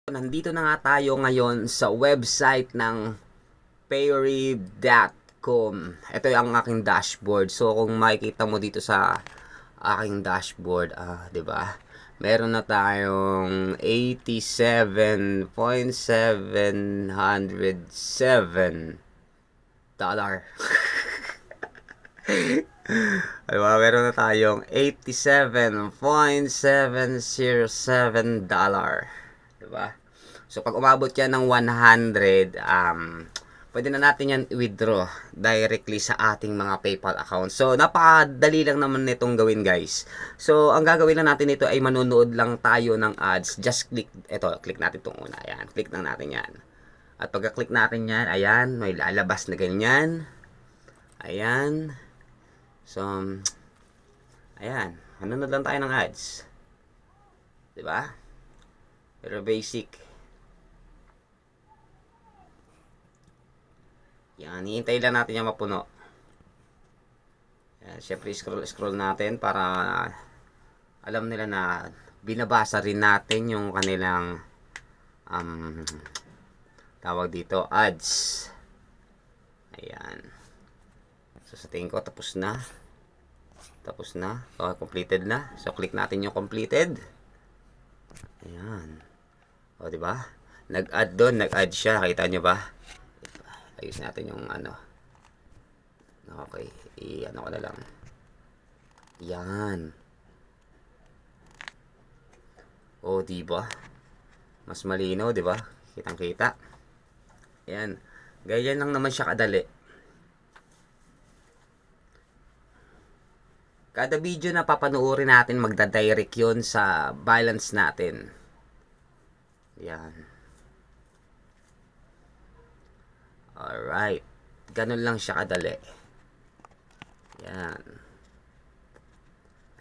Nandito na nga tayo ngayon sa website ng payrib.com. Ito yung aking dashboard. So kung makikita mo dito sa aking dashboard, 'di ba? Meron na tayong 87.707 dollar. Diba? Meron na tayong 87.707 dollar. Diba? So, pag umabot yan ng 100, pwede na natin yan i-withdraw directly sa ating mga PayPal account. So, napakadali lang naman nitong gawin, guys. So, ang gagawin lang natin ito ay manonood lang tayo ng ads. Just click, click natin itong una. Ayan, click lang natin yan. At pagka-click natin yan, ayan, may lalabas na ganyan. Ayan. So, ayan, manonood lang tayo ng ads. Diba? Pero basic. Yan, hihintay lang natin yung mapuno. Yan, syempre scroll natin para alam nila na binabasa rin natin yung kanilang tawag dito, ads. Ayan. So, sa tingin ko, tapos na. Tapos na. So, completed na. So, click natin yung completed. Ayan. O, diba? Nag-add doon. Nag-add siya. Kita nyo ba? Ayos natin yung ano. Okay. I-ano ko na lang. Yan. O, diba? Mas malinaw, diba? Kitang-kita. Ayan. Ganyan lang naman siya kadali. Kada video na papanoorin natin, magdadirect yun sa balance natin. Yan. Alright. Ganun lang siya kadali. Yan.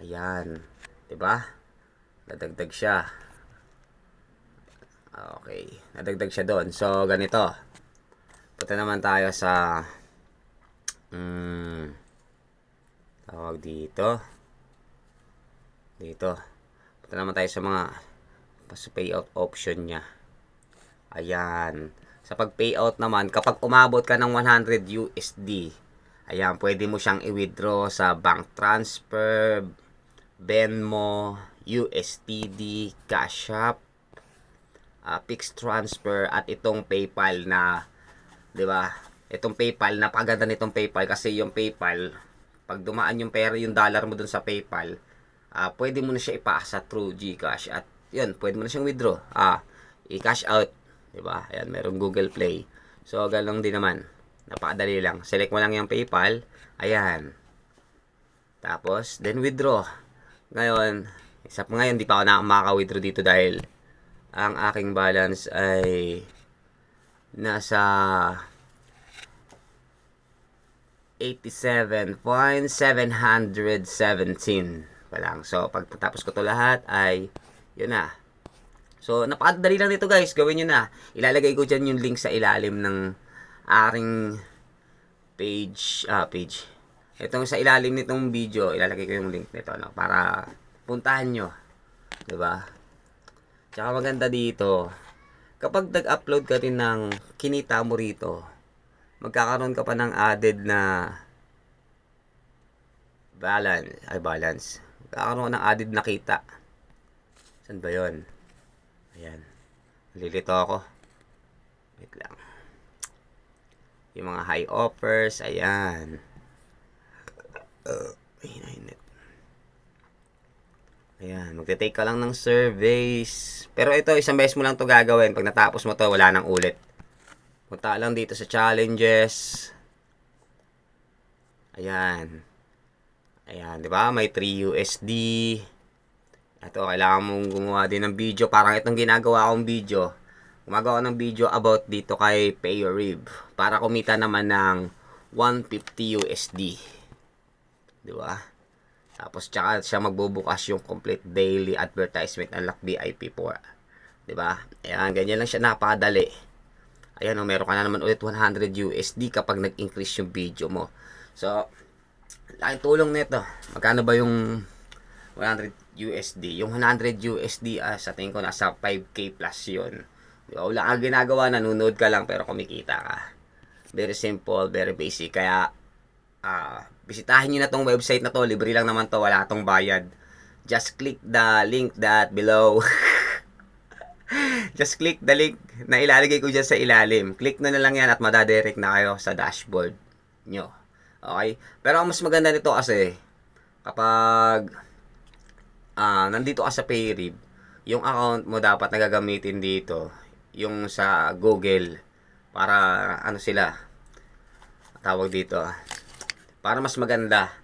Ayan. Diba? Nadagdag siya. Okay. Nadagdag siya doon. So, ganito. Punta naman tayo sa tawag dito. Punta naman tayo sa mga payout option niya. Ayan. Sa pag-payout naman, kapag umabot ka ng 100 USD, ayan, pwede mo siyang i-withdraw sa bank transfer, Venmo, USTD, Cash App, Pix transfer, at itong PayPal na, di ba? Itong PayPal, napaganda nitong PayPal kasi yung PayPal, pag dumaan yung pera, yung dollar mo dun sa PayPal, pwede mo na siya ipasa through GCash at yun, pwede mo na siyang withdraw. I-cash out. Diba? Ayan, merong Google Play. So, ganun din naman. Napakadali lang. Select mo lang yung PayPal. Ayan. Tapos, then withdraw. Ngayon, ngayon, di pa ako makaka-withdraw dito dahil ang aking balance ay nasa 87.717 pa lang. So, pagtatapos ko to lahat ay yun na. So, napakadali lang nito, guys. Gawin nyo na. Ilalagay ko dyan yung link sa ilalim ng aking page. Itong sa ilalim nitong video, ilalagay ko yung link nito, no? Para puntahan nyo. Diba? Tsaka maganda dito, kapag nag-upload ka rin ng kinita mo rito, magkakaroon ka pa ng added na balance. Magkakaroon ng added na kita. Saan ba yun? Ayan. Nalilito ako. Wait lang. Yung mga high offers. Ayan. Ayan. Magte-take ka lang ng surveys. Pero ito, isang beses mo lang to gagawin. Pag natapos mo to, wala nang ulit. Punta lang dito sa challenges. Ayan. Ayan, di ba? May 3 USD. Ito, kailangan mong gumawa din ng video. Parang itong ginagawa kong video. Gumagawa ng video about dito kay Payrib. Para kumita naman ng 150 USD. Diba? Tapos, tsaka siya magbubukas yung complete daily advertisement unlock VIP 4. Diba? Ayan, ganyan lang siya. Napakadali. Ayan, meron ka na naman ulit 100 USD kapag nag-increase yung video mo. So, laking tulong nito. Magkano ba yung 100 USD? Yung 100 USD, sa tingin ko nasa 5K plus yun. Di ba? Wala kang ginagawa, nanonood ka lang pero kumikita ka. Very simple, very basic. Kaya, bisitahin nyo na tong website na to. Libre lang naman to, wala tong bayad. Just click the link that below. Just click the link na ilalagay ko dyan sa ilalim. Click na lang yan at madadirect na kayo sa dashboard nyo. Okay? Pero ang mas maganda nito kasi, kapag nandito ka sa Payrib, yung account mo dapat nagagamitin dito, yung sa Google, para ano sila, tawag dito, para mas maganda.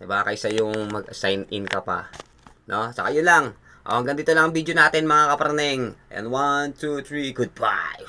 Diba? Kaysa yung mag-sign in ka pa. No? Saka yun lang. Hanggang dito lang ang video natin mga kaparneng. And 1, 2, 3, goodbye.